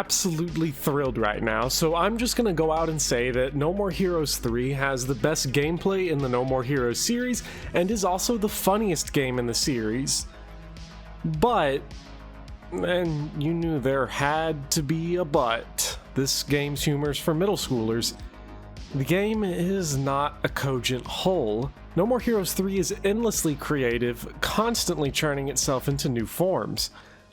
absolutely thrilled right now, so I'm just gonna go out and say that No More Heroes 3 has the best gameplay in the No More Heroes series and is also the funniest game in the series. But, and you knew there had to be a but, this game's humor's for middle schoolers. The game is not a cogent whole. No More Heroes 3 is endlessly creative, constantly churning itself into new forms.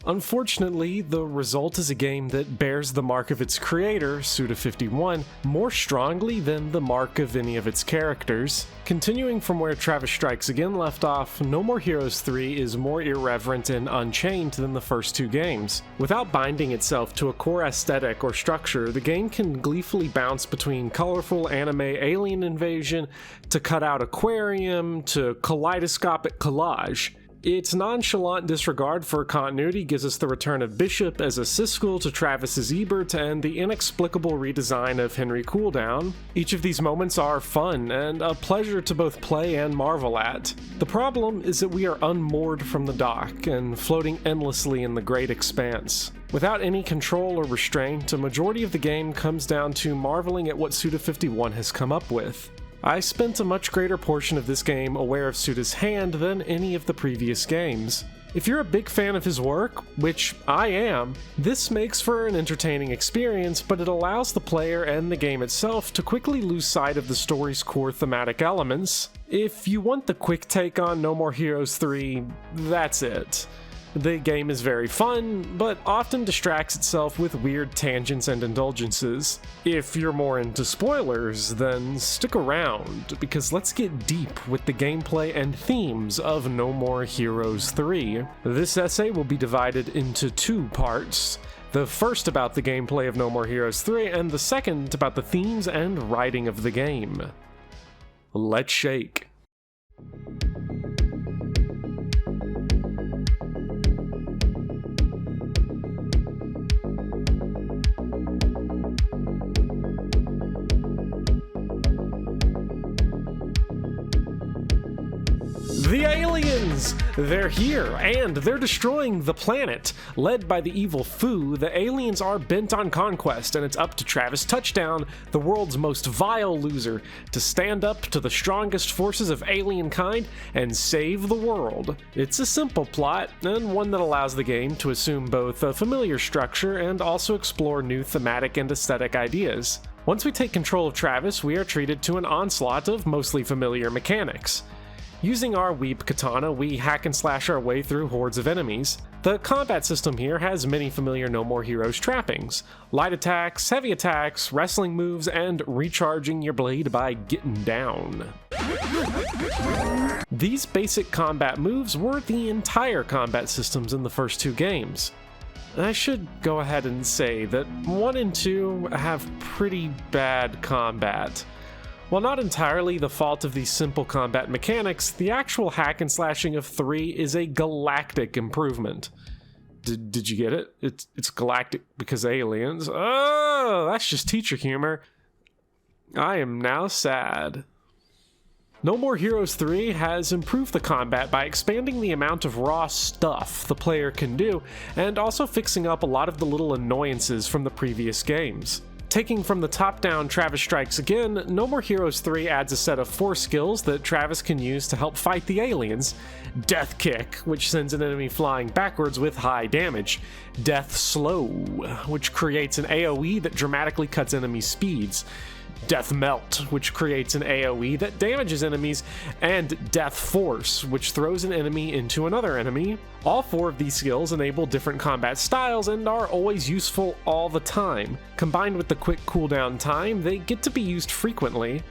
Unfortunately, the result is a game that bears the mark of its creator, Suda51, more strongly than the mark of any of its characters. Continuing from where Travis Strikes Again left off, No More Heroes 3 is more irreverent and unchained than the first two games. Without binding itself to a core aesthetic or structure, the game can gleefully bounce between colorful anime alien invasion to cutout aquarium to kaleidoscopic collage. Its nonchalant disregard for continuity gives us the return of Bishop as a Siskel to Travis's Ebert and the inexplicable redesign of Henry Cooldown. Each of these moments are fun and a pleasure to both play and marvel at. The problem is that we are unmoored from the dock and floating endlessly in the great expanse. Without any control or restraint, a majority of the game comes down to marveling at what Suda51 has come up with. I spent a much greater portion of this game aware of Suda's hand than any of the previous games. If you're a big fan of his work, which I am, this makes for an entertaining experience, but it allows the player and the game itself to quickly lose sight of the story's core thematic elements. If you want the quick take on No More Heroes 3, that's it. The game is very fun, but often distracts itself with weird tangents and indulgences. If you're more into spoilers, then stick around, because let's get deep with the gameplay and themes of No More Heroes 3. This essay will be divided into two parts. The first about the gameplay of No More Heroes 3, and the second about the themes and writing of the game. Let's shake. The aliens! They're here, and they're destroying the planet. Led by the evil Fu, the aliens are bent on conquest, and it's up to Travis Touchdown, the world's most vile loser, to stand up to the strongest forces of alien kind and save the world. It's a simple plot, and one that allows the game to assume both a familiar structure and also explore new thematic and aesthetic ideas. Once we take control of Travis, we are treated to an onslaught of mostly familiar mechanics. Using our weeb katana, we hack and slash our way through hordes of enemies. The combat system here has many familiar No More Heroes trappings: light attacks, heavy attacks, wrestling moves, and recharging your blade by getting down. These basic combat moves were the entire combat systems in the first two games. I should go ahead and say that 1 and 2 have pretty bad combat. While not entirely the fault of these simple combat mechanics, the actual hack and slashing of 3 is a galactic improvement. Did you get it? It's galactic because aliens. Oh, that's just teacher humor. I am now sad. No More Heroes 3 has improved the combat by expanding the amount of raw stuff the player can do, and also fixing up a lot of the little annoyances from the previous games. Taking from the top-down Travis Strikes Again, No More Heroes 3 adds a set of 4 skills that Travis can use to help fight the aliens. Death Kick, which sends an enemy flying backwards with high damage. Death Slow, which creates an AoE that dramatically cuts enemy speeds. Death Melt, which creates an AoE that damages enemies, and Death Force, which throws an enemy into another enemy. All 4 of these skills enable different combat styles and are always useful all the time. Combined with the quick cooldown time, they get to be used frequently.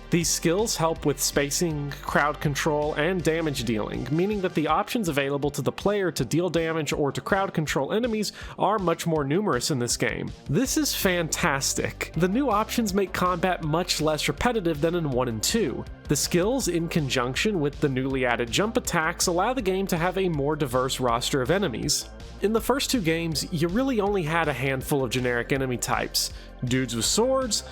These skills help with spacing, crowd control, and damage dealing, meaning that the options available to the player to deal damage or to crowd control enemies are much more numerous in this game. This is fantastic. The new options make combat much less repetitive than in 1 and 2. The skills, in conjunction with the newly added jump attacks, allow the game to have a more diverse roster of enemies. In the first 2 games, you really only had a handful of generic enemy types: dudes with swords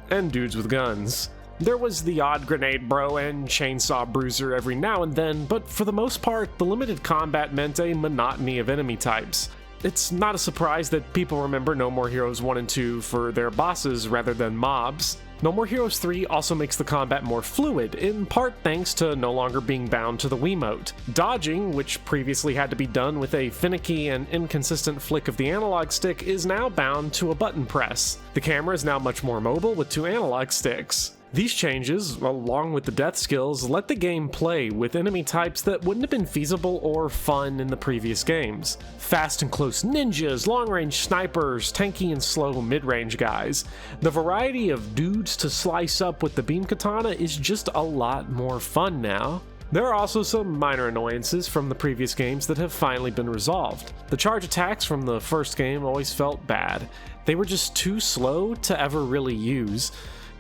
and dudes with guns. There was the odd grenade bro and chainsaw bruiser every now and then, but for the most part, the limited combat meant a monotony of enemy types. It's not a surprise that people remember No More Heroes 1 and 2 for their bosses rather than mobs. No More Heroes 3 also makes the combat more fluid, in part thanks to no longer being bound to the Wiimote. Dodging, which previously had to be done with a finicky and inconsistent flick of the analog stick, is now bound to a button press. The camera is now much more mobile with 2 analog sticks. These changes, along with the death skills, let the game play with enemy types that wouldn't have been feasible or fun in the previous games. Fast and close ninjas, long-range snipers, tanky and slow mid-range guys. The variety of dudes to slice up with the beam katana is just a lot more fun now. There are also some minor annoyances from the previous games that have finally been resolved. The charge attacks from the first game always felt bad. They were just too slow to ever really use.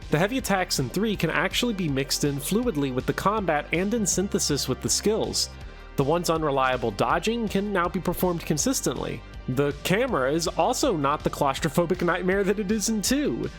The heavy attacks in 3 can actually be mixed in fluidly with the combat and in synthesis with the skills. The once unreliable dodging can now be performed consistently. The camera is also not the claustrophobic nightmare that it is in 2.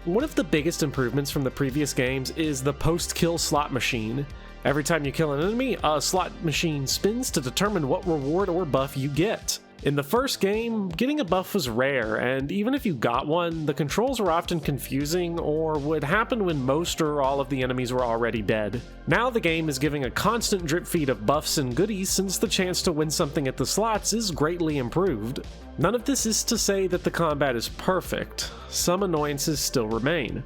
One of the biggest improvements from the previous games is the post-kill slot machine. Every time you kill an enemy, a slot machine spins to determine what reward or buff you get. In the first game, getting a buff was rare, and even if you got one, the controls were often confusing or would happen when most or all of the enemies were already dead. Now the game is giving a constant drip feed of buffs and goodies since the chance to win something at the slots is greatly improved. None of this is to say that the combat is perfect. Some annoyances still remain.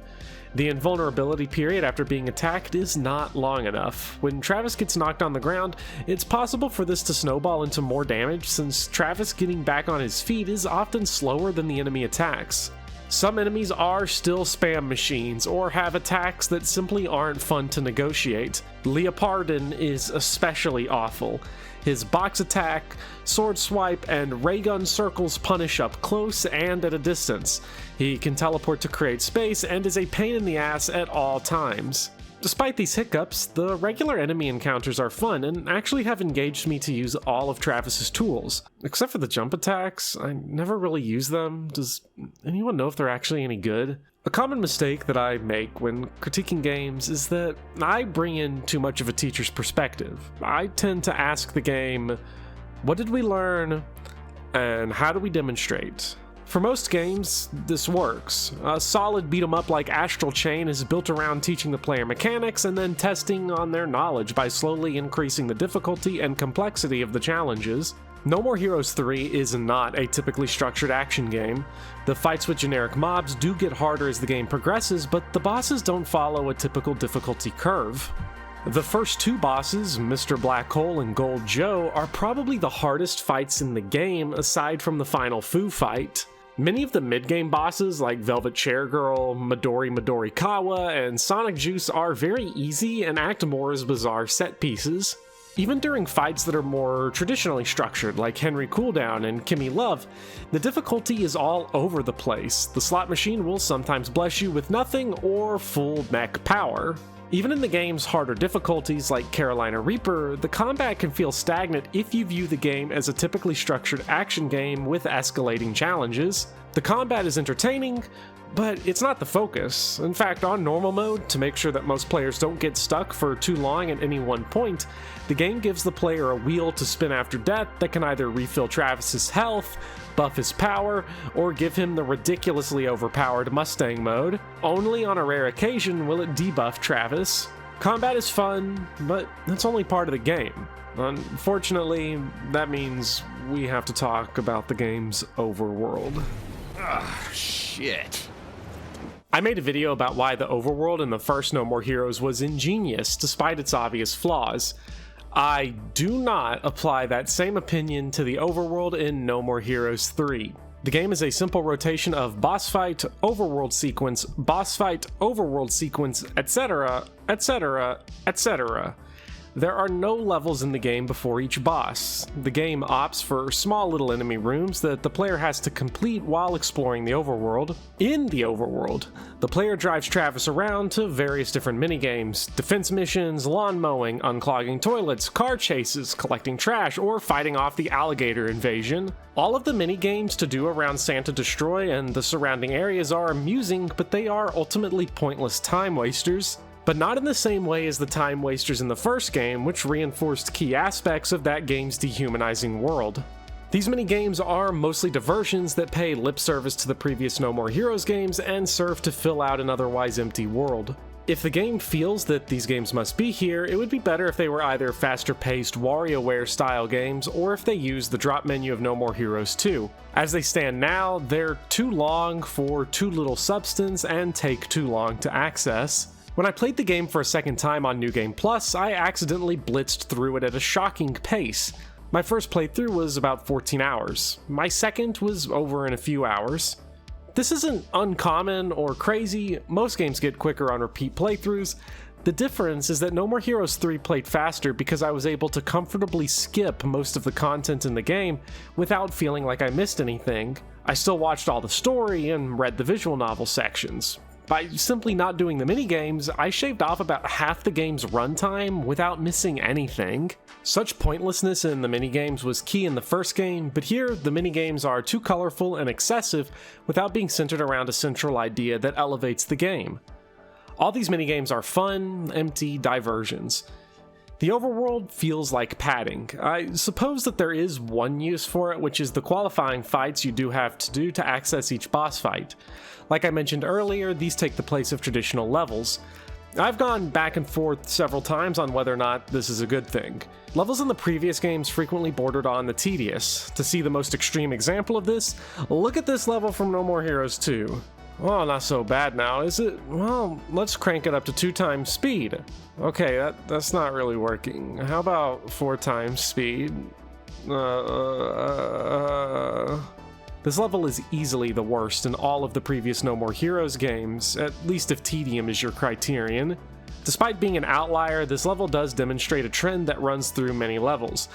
The invulnerability period after being attacked is not long enough. When Travis gets knocked on the ground, it's possible for this to snowball into more damage since Travis getting back on his feet is often slower than the enemy attacks. Some enemies are still spam machines or have attacks that simply aren't fun to negotiate. Leopardon is especially awful. His box attack, sword swipe, and ray gun circles punish up close and at a distance. He can teleport to create space and is a pain in the ass at all times. Despite these hiccups, the regular enemy encounters are fun and actually have engaged me to use all of Travis's tools. Except for the jump attacks, I never really use them. Does anyone know if they're actually any good? A common mistake that I make when critiquing games is that I bring in too much of a teacher's perspective. I tend to ask the game, what did we learn, and how do we demonstrate? For most games, this works. A solid beat-em-up like Astral Chain is built around teaching the player mechanics and then testing on their knowledge by slowly increasing the difficulty and complexity of the challenges. No More Heroes 3 is not a typically structured action game. The fights with generic mobs do get harder as the game progresses, but the bosses don't follow a typical difficulty curve. The first 2 bosses, Mr. Black Hole and Gold Joe, are probably the hardest fights in the game aside from the final Foo fight. Many of the mid-game bosses like Velvet Chair Girl, Midori Kawa, and Sonic Juice are very easy and act more as bizarre set pieces. Even during fights that are more traditionally structured, like Henry Cooldown and Kimmy Love, the difficulty is all over the place. The slot machine will sometimes bless you with nothing or full mech power. Even in the game's harder difficulties like Carolina Reaper, the combat can feel stagnant if you view the game as a typically structured action game with escalating challenges. The combat is entertaining, but it's not the focus. In fact, on normal mode, to make sure that most players don't get stuck for too long at any one point, the game gives the player a wheel to spin after death that can either refill Travis's health, buff his power, or give him the ridiculously overpowered Mustang mode. Only on a rare occasion will it debuff Travis. Combat is fun, but that's only part of the game. Unfortunately, that means we have to talk about the game's overworld. Ugh, shit. I made a video about why the overworld in the first No More Heroes was ingenious despite its obvious flaws. I do not apply that same opinion to the overworld in No More Heroes 3. The game is a simple rotation of boss fight, overworld sequence, boss fight, overworld sequence, etc., etc., etc. There are no levels in the game before each boss. The game opts for small little enemy rooms that the player has to complete while exploring the overworld. In the overworld, the player drives Travis around to various different minigames, defense missions, lawn mowing, unclogging toilets, car chases, collecting trash, or fighting off the alligator invasion. All of the minigames to do around Santa Destroy and the surrounding areas are amusing, but they are ultimately pointless time wasters. But not in the same way as the time wasters in the first game, which reinforced key aspects of that game's dehumanizing world. These mini-games are mostly diversions that pay lip service to the previous No More Heroes games and serve to fill out an otherwise empty world. If the game feels that these games must be here, it would be better if they were either faster-paced WarioWare-style games, or if they used the drop menu of No More Heroes 2. As they stand now, they're too long for too little substance and take too long to access. When I played the game for a second time on New Game Plus, I accidentally blitzed through it at a shocking pace. My first playthrough was about 14 hours. My second was over in a few hours. This isn't uncommon or crazy, most games get quicker on repeat playthroughs. The difference is that No More Heroes 3 played faster because I was able to comfortably skip most of the content in the game without feeling like I missed anything. I still watched all the story and read the visual novel sections. By simply not doing the minigames, I shaved off about half the game's runtime without missing anything. Such pointlessness in the minigames was key in the first game, but here the minigames are too colorful and excessive without being centered around a central idea that elevates the game. All these minigames are fun, empty diversions. The overworld feels like padding. I suppose that there is one use for it, which is the qualifying fights you do have to do to access each boss fight. Like I mentioned earlier, these take the place of traditional levels. I've gone back and forth several times on whether or not this is a good thing. Levels in the previous games frequently bordered on the tedious. To see the most extreme example of this, look at this level from No More Heroes 2. Well, not so bad now, is it? Well, let's crank it up to 2 times speed. Okay, that's not really working. How about 4 times speed? This level is easily the worst in all of the previous No More Heroes games, at least if tedium is your criterion. Despite being an outlier, this level does demonstrate a trend that runs through many levels.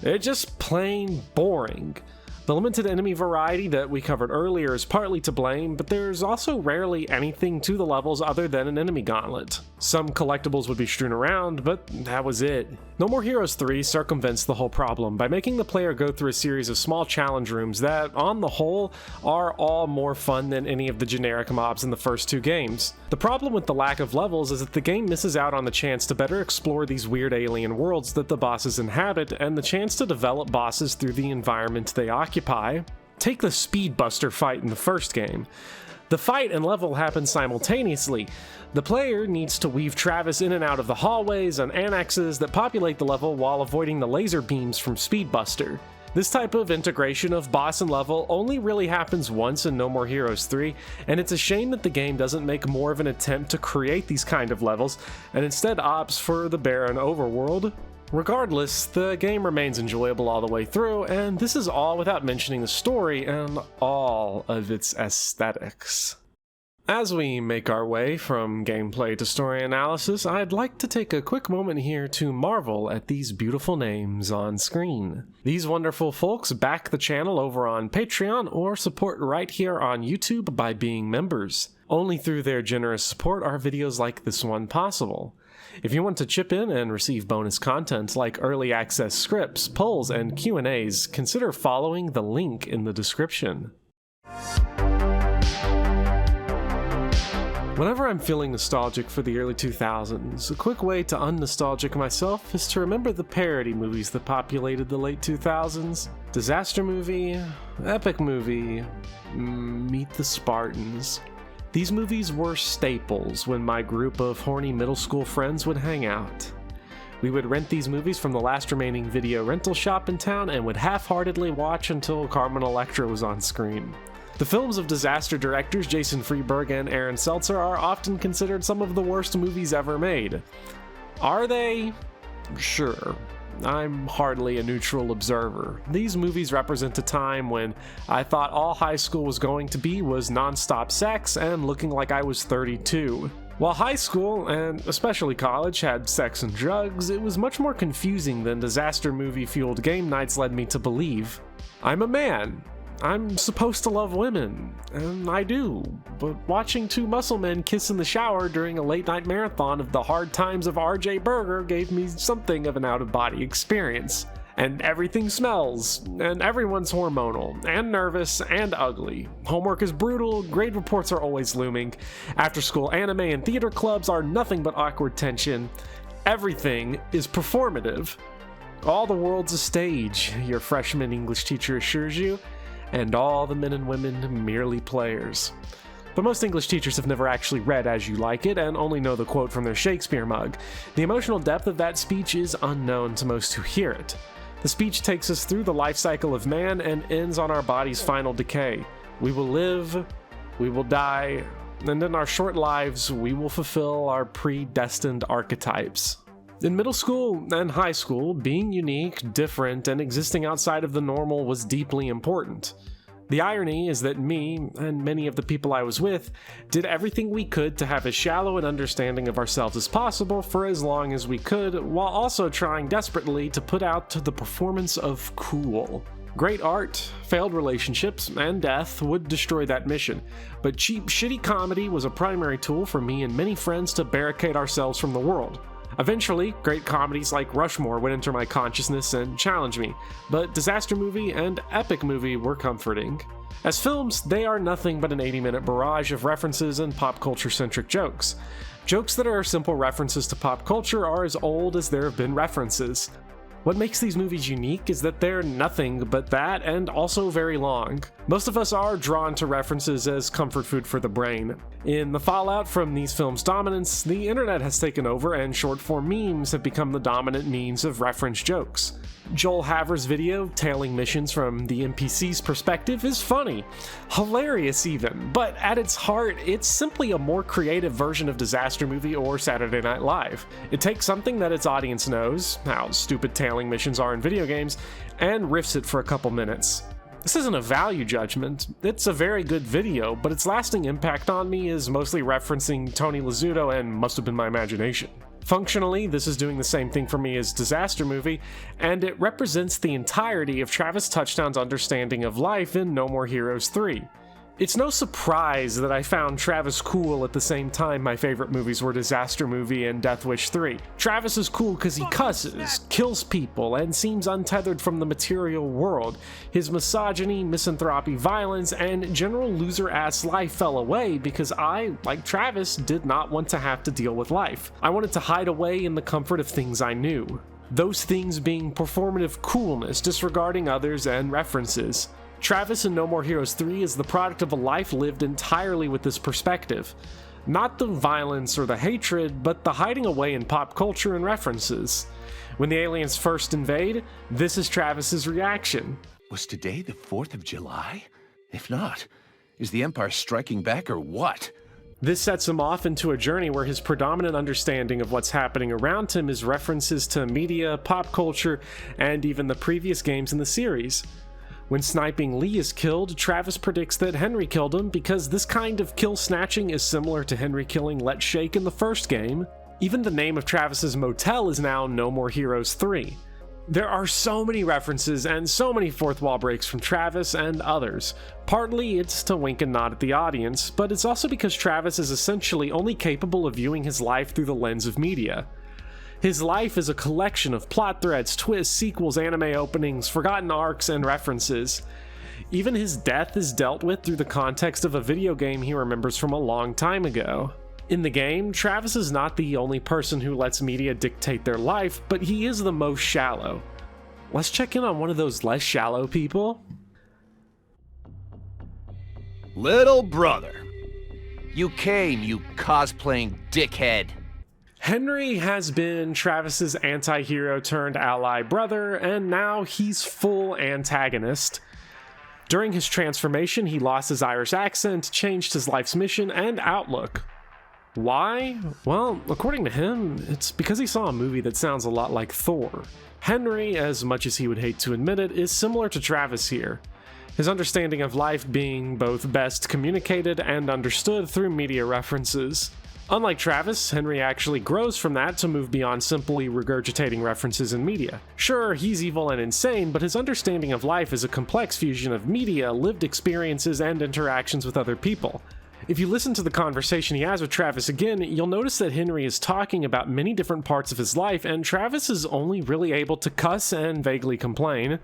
It's just plain boring. The limited enemy variety that we covered earlier is partly to blame, but there's also rarely anything to the levels other than an enemy gauntlet. Some collectibles would be strewn around, but that was it. No More Heroes 3 circumvents the whole problem by making the player go through a series of small challenge rooms that, on the whole, are all more fun than any of the generic mobs in the first 2 games. The problem with the lack of levels is that the game misses out on the chance to better explore these weird alien worlds that the bosses inhabit, and the chance to develop bosses through the environment they occupy. Take the Speedbuster fight in the first game. The fight and level happen simultaneously. The player needs to weave Travis in and out of the hallways and annexes that populate the level while avoiding the laser beams from Speedbuster. This type of integration of boss and level only really happens once in No More Heroes 3, and it's a shame that the game doesn't make more of an attempt to create these kind of levels, and instead opts for the barren overworld. Regardless, the game remains enjoyable all the way through, and this is all without mentioning the story and all of its aesthetics. As we make our way from gameplay to story analysis, I'd like to take a quick moment here to marvel at these beautiful names on screen. These wonderful folks back the channel over on Patreon or support right here on YouTube by being members. Only through their generous support are videos like this one possible. If you want to chip in and receive bonus content like early access scripts, polls, and Q&As, consider following the link in the description. Whenever I'm feeling nostalgic for the early 2000s, a quick way to unnostalgic myself is to remember the parody movies that populated the late 2000s. Disaster Movie, Epic Movie, Meet the Spartans. These movies were staples when my group of horny middle school friends would hang out. We would rent these movies from the last remaining video rental shop in town and would half-heartedly watch until Carmen Electra was on screen. The films of disaster directors Jason Freeberg and Aaron Seltzer are often considered some of the worst movies ever made. Are they? Sure. I'm hardly a neutral observer. These movies represent a time when I thought all high school was going to be was non-stop sex and looking like I was 32. While high school, and especially college, had sex and drugs, it was much more confusing than disaster movie-fueled game nights led me to believe. I'm a man. I'm supposed to love women, and I do, but watching 2 muscle men kiss in the shower during a late-night marathon of The Hard Times of R.J. Berger gave me something of an out-of-body experience. And everything smells, and everyone's hormonal, and nervous, and ugly. Homework is brutal, grade reports are always looming, after-school anime and theater clubs are nothing but awkward tension. Everything is performative. All the world's a stage, your freshman English teacher assures you, and all the men and women merely players. But most English teachers have never actually read As You Like It and only know the quote from their Shakespeare mug. The emotional depth of that speech is unknown to most who hear it. The speech takes us through the life cycle of man and ends on our body's final decay. We will live, we will die, and in our short lives, we will fulfill our predestined archetypes. In middle school and high school, being unique, different, and existing outside of the normal was deeply important. The irony is that me, and many of the people I was with, did everything we could to have as shallow an understanding of ourselves as possible for as long as we could, while also trying desperately to put out the performance of cool. Great art, failed relationships, and death would destroy that mission, but cheap, shitty comedy was a primary tool for me and many friends to barricade ourselves from the world. Eventually, great comedies like Rushmore would enter my consciousness and challenge me, but disaster movie and epic movie were comforting. As films, they are nothing but an 80-minute barrage of references and pop culture-centric jokes. Jokes that are simple references to pop culture are as old as there have been references. What makes these movies unique is that they're nothing but that, and also very long. Most of us are drawn to references as comfort food for the brain. In the fallout from these films' dominance, the internet has taken over and short-form memes have become the dominant means of reference jokes. Joel Haver's video, tailing missions from the NPC's perspective, is funny. Hilarious even, but at its heart, it's simply a more creative version of Disaster Movie or Saturday Night Live. It takes something that its audience knows, how stupid tailing missions are in video games, and riffs it for a couple minutes. This isn't a value judgment, it's a very good video, but its lasting impact on me is mostly referencing Tony Lazzuto and Must Have Been My Imagination. Functionally, this is doing the same thing for me as Disaster Movie, and it represents the entirety of Travis Touchdown's understanding of life in No More Heroes 3. It's no surprise that I found Travis cool at the same time my favorite movies were Disaster Movie and Death Wish 3. Travis is cool because he cusses, kills people, and seems untethered from the material world. His misogyny, misanthropy, violence, and general loser-ass life fell away because I, like Travis, did not want to have to deal with life. I wanted to hide away in the comfort of things I knew. Those things being performative coolness, disregarding others, and references. Travis in No More Heroes 3 is the product of a life lived entirely with this perspective. Not the violence or the hatred, but the hiding away in pop culture and references. When the aliens first invade, this is Travis's reaction. Was today the 4th of July? If not, is the Empire striking back or what? This sets him off into a journey where his predominant understanding of what's happening around him is references to media, pop culture, and even the previous games in the series. When sniping Lee is killed, Travis predicts that Henry killed him because this kind of kill snatching is similar to Henry killing Let's Shake in the first game. Even the name of Travis's motel is now No More Heroes 3. There are so many references and so many fourth wall breaks from Travis and others. Partly it's to wink and nod at the audience, but it's also because Travis is essentially only capable of viewing his life through the lens of media. His life is a collection of plot threads, twists, sequels, anime openings, forgotten arcs, and references. Even his death is dealt with through the context of a video game he remembers from a long time ago. In the game, Travis is not the only person who lets media dictate their life, but he is the most shallow. Let's check in on one of those less shallow people. Little brother. You came, you cosplaying dickhead. Henry has been Travis's anti-hero turned ally brother, and now he's full antagonist. During his transformation, he lost his Irish accent, changed his life's mission and outlook. Why? Well, according to him, it's because he saw a movie that sounds a lot like Thor. Henry, as much as he would hate to admit it, is similar to Travis here. His understanding of life being both best communicated and understood through media references. Unlike Travis, Henry actually grows from that to move beyond simply regurgitating references in media. Sure, he's evil and insane, but his understanding of life is a complex fusion of media, lived experiences, and interactions with other people. If you listen to the conversation he has with Travis again, you'll notice that Henry is talking about many different parts of his life, and Travis is only really able to cuss and vaguely complain.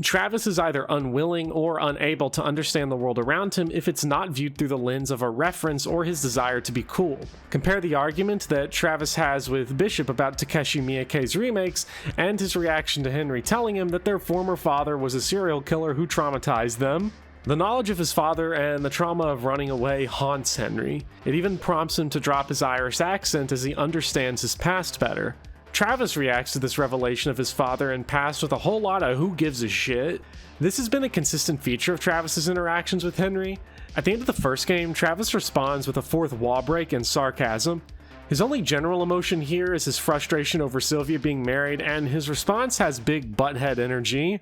Travis is either unwilling or unable to understand the world around him if it's not viewed through the lens of a reference or his desire to be cool. Compare the argument that Travis has with Bishop about Takeshi Miike's remakes and his reaction to Henry telling him that their former father was a serial killer who traumatized them. The knowledge of his father and the trauma of running away haunts Henry. It even prompts him to drop his Irish accent as he understands his past better. Travis reacts to this revelation of his father and past with a whole lot of who gives a shit. This has been a consistent feature of Travis's interactions with Henry. At the end of the first game, Travis responds with a fourth wall break and sarcasm. His only general emotion here is his frustration over Sylvia being married, and his response has big butthead energy.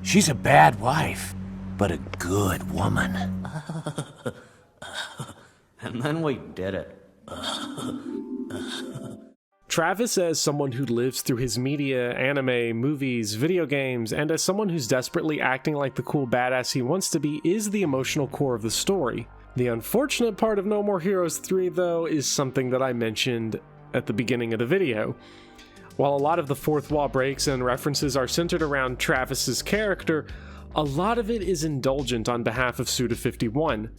She's a bad wife, but a good woman. And then we did it. Travis, as someone who lives through his media, anime, movies, video games, and as someone who's desperately acting like the cool badass he wants to be, is the emotional core of the story. The unfortunate part of No More Heroes 3, though, is something that I mentioned at the beginning of the video. While a lot of the fourth wall breaks and references are centered around Travis's character, a lot of it is indulgent on behalf of Suda51.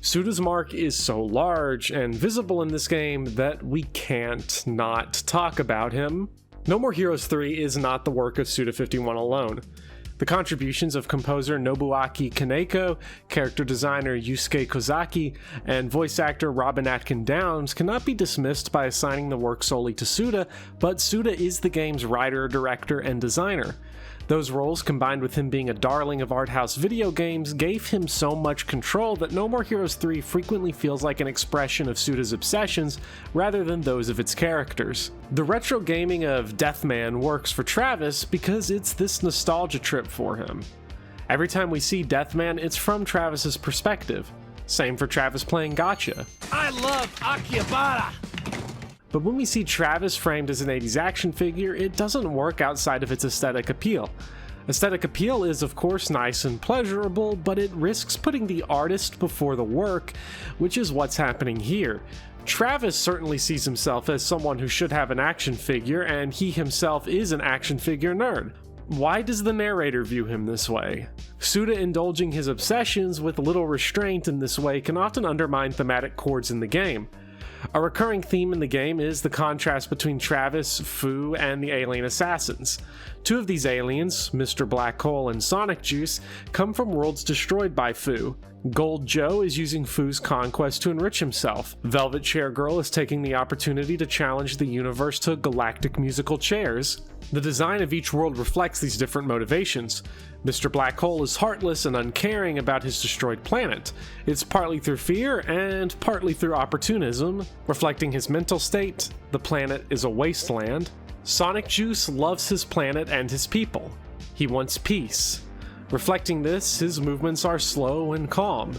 Suda's mark is so large and visible in this game that we can't not talk about him. No More Heroes 3 is not the work of Suda51 alone. The contributions of composer Nobuaki Kaneko, character designer Yusuke Kozaki, and voice actor Robin Atkin Downes cannot be dismissed by assigning the work solely to Suda, but Suda is the game's writer, director, and designer. Those roles, combined with him being a darling of art house video games, gave him so much control that No More Heroes 3 frequently feels like an expression of Suda's obsessions rather than those of its characters. The retro gaming of Deathman works for Travis because it's this nostalgia trip for him. Every time we see Deathman, it's from Travis's perspective. Same for Travis playing Gacha. I love Akihabara! But when we see Travis framed as an 80s action figure, it doesn't work outside of its aesthetic appeal. Aesthetic appeal is of course nice and pleasurable, but it risks putting the artist before the work, which is what's happening here. Travis certainly sees himself as someone who should have an action figure, and he himself is an action figure nerd. Why does the narrator view him this way? Suda indulging his obsessions with little restraint in this way can often undermine thematic chords in the game. A recurring theme in the game is the contrast between Travis, Fu, and the alien assassins. Two of these aliens, Mr. Black Hole and Sonic Juice, come from worlds destroyed by Fu. Gold Joe is using Fu's conquest to enrich himself. Velvet Chair Girl is taking the opportunity to challenge the universe to galactic musical chairs. The design of each world reflects these different motivations. Mr. Black Hole is heartless and uncaring about his destroyed planet. It's partly through fear and partly through opportunism. Reflecting his mental state, the planet is a wasteland. Sonic Juice loves his planet and his people. He wants peace. Reflecting this, his movements are slow and calm.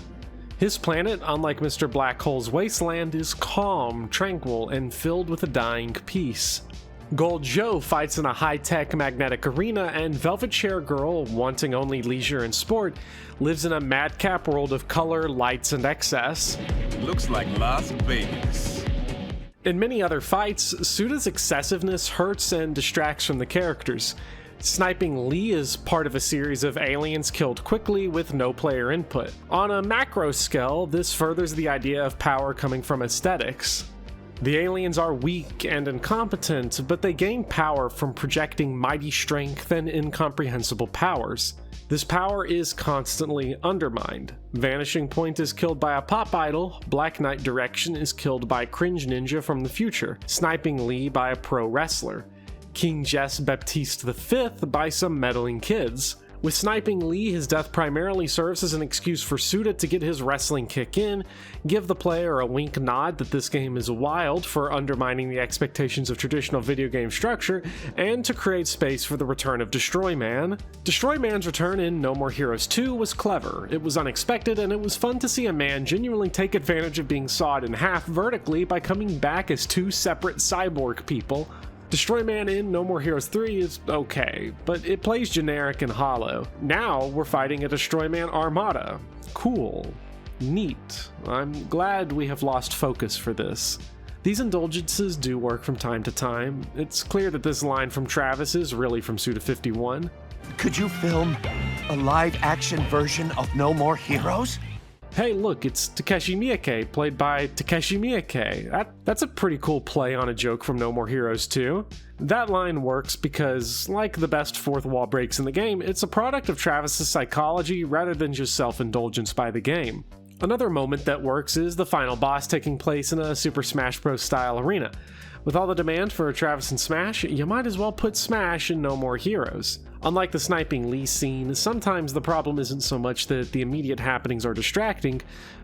His planet, unlike Mr. Black Hole's wasteland, is calm, tranquil, and filled with a dying peace. Gold Joe fights in a high-tech magnetic arena, and Velvet Chair Girl, wanting only leisure and sport, lives in a madcap world of color, lights, and excess. Looks like Las Vegas. In many other fights, Suda's excessiveness hurts and distracts from the characters. Sniping Lee is part of a series of aliens killed quickly with no player input. On a macro scale, this furthers the idea of power coming from aesthetics. The aliens are weak and incompetent, but they gain power from projecting mighty strength and incomprehensible powers. This power is constantly undermined. Vanishing Point is killed by a pop idol, Black Knight Direction is killed by Cringe Ninja from the future, Sniping Lee by a pro wrestler, King Jess Baptiste V by some meddling kids. With Sniping Lee, his death primarily serves as an excuse for Suda to get his wrestling kick in, give the player a wink nod that this game is wild for undermining the expectations of traditional video game structure, and to create space for the return of Destroy Man. Destroy Man's return in No More Heroes 2 was clever, it was unexpected, and it was fun to see a man genuinely take advantage of being sawed in half vertically by coming back as two separate cyborg people. Destroy Man in No More Heroes 3 is okay, but it plays generic and hollow. Now we're fighting a Destroy Man armada. Cool. Neat. I'm glad we have lost focus for this. These indulgences do work from time to time. It's clear that this line from Travis is really from Suda51. Could you film a live-action version of No More Heroes? Hey, look, it's Takeshi Miike, played by Takeshi Miike. That's a pretty cool play on a joke from No More Heroes 2. That line works because, like the best fourth wall breaks in the game, it's a product of Travis's psychology rather than just self-indulgence by the game. Another moment that works is the final boss taking place in a Super Smash Bros. Style arena. With all the demand for Travis and Smash, you might as well put Smash in No More Heroes. Unlike the sniping Lee scene, sometimes the problem isn't so much that the immediate happenings are distracting,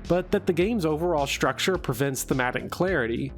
but that the game's overall structure prevents thematic clarity.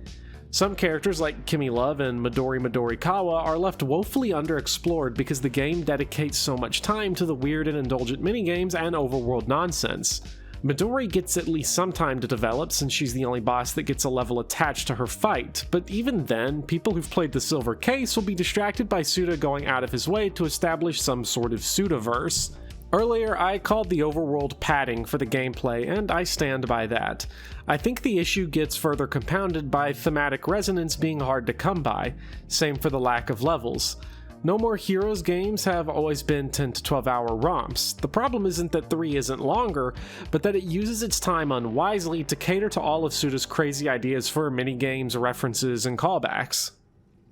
Some characters like Kimi Love and Midori Kawa are left woefully underexplored because the game dedicates so much time to the weird and indulgent minigames and overworld nonsense. Midori gets at least some time to develop since she's the only boss that gets a level attached to her fight, but even then, people who've played the Silver Case will be distracted by Suda going out of his way to establish some sort of Sudaverse. Earlier, I called the overworld padding for the gameplay, and I stand by that. I think the issue gets further compounded by thematic resonance being hard to come by, same for the lack of levels. No More Heroes games have always been 10 to 12 hour romps. The problem isn't that 3 isn't longer, but that it uses its time unwisely to cater to all of Suda's crazy ideas for minigames, references, and callbacks.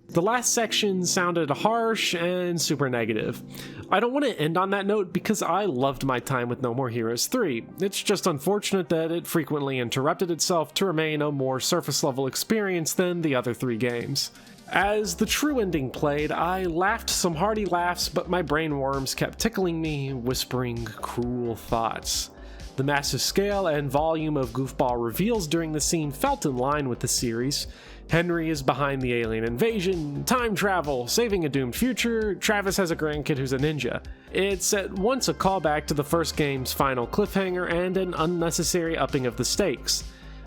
The last section sounded harsh and super negative. I don't want to end on that note because I loved my time with No More Heroes 3. It's just unfortunate that it frequently interrupted itself to remain a more surface level experience than the other 3 games. As the true ending played, I laughed some hearty laughs, but my brain worms kept tickling me, whispering cruel thoughts. The massive scale and volume of goofball reveals during the scene felt in line with the series. Henry is behind the alien invasion, time travel, saving a doomed future, Travis has a grandkid who's a ninja. It's at once a callback to the first game's final cliffhanger and an unnecessary upping of the stakes.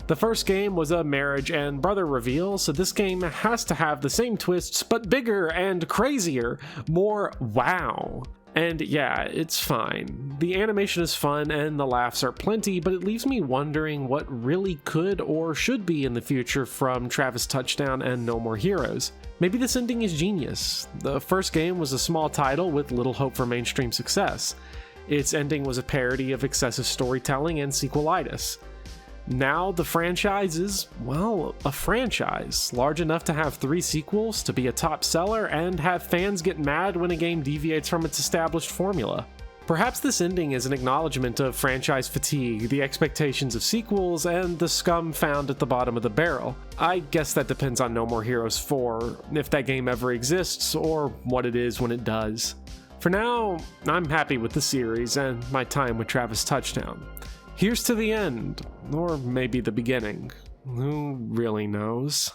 The first game was a marriage and brother reveal, so this game has to have the same twists, but bigger and crazier. More wow. And yeah, it's fine. The animation is fun and the laughs are plenty, but it leaves me wondering what really could or should be in the future from Travis Touchdown and No More Heroes. Maybe this ending is genius. The first game was a small title with little hope for mainstream success. Its ending was a parody of excessive storytelling and sequelitis. Now the franchise is, well, a franchise, large enough to have 3 sequels, to be a top seller, and have fans get mad when a game deviates from its established formula. Perhaps this ending is an acknowledgement of franchise fatigue, the expectations of sequels, and the scum found at the bottom of the barrel. I guess that depends on No More Heroes 4, if that game ever exists, or what it is when it does. For now, I'm happy with the series and my time with Travis Touchdown. Here's to the end, or maybe the beginning. Who really knows?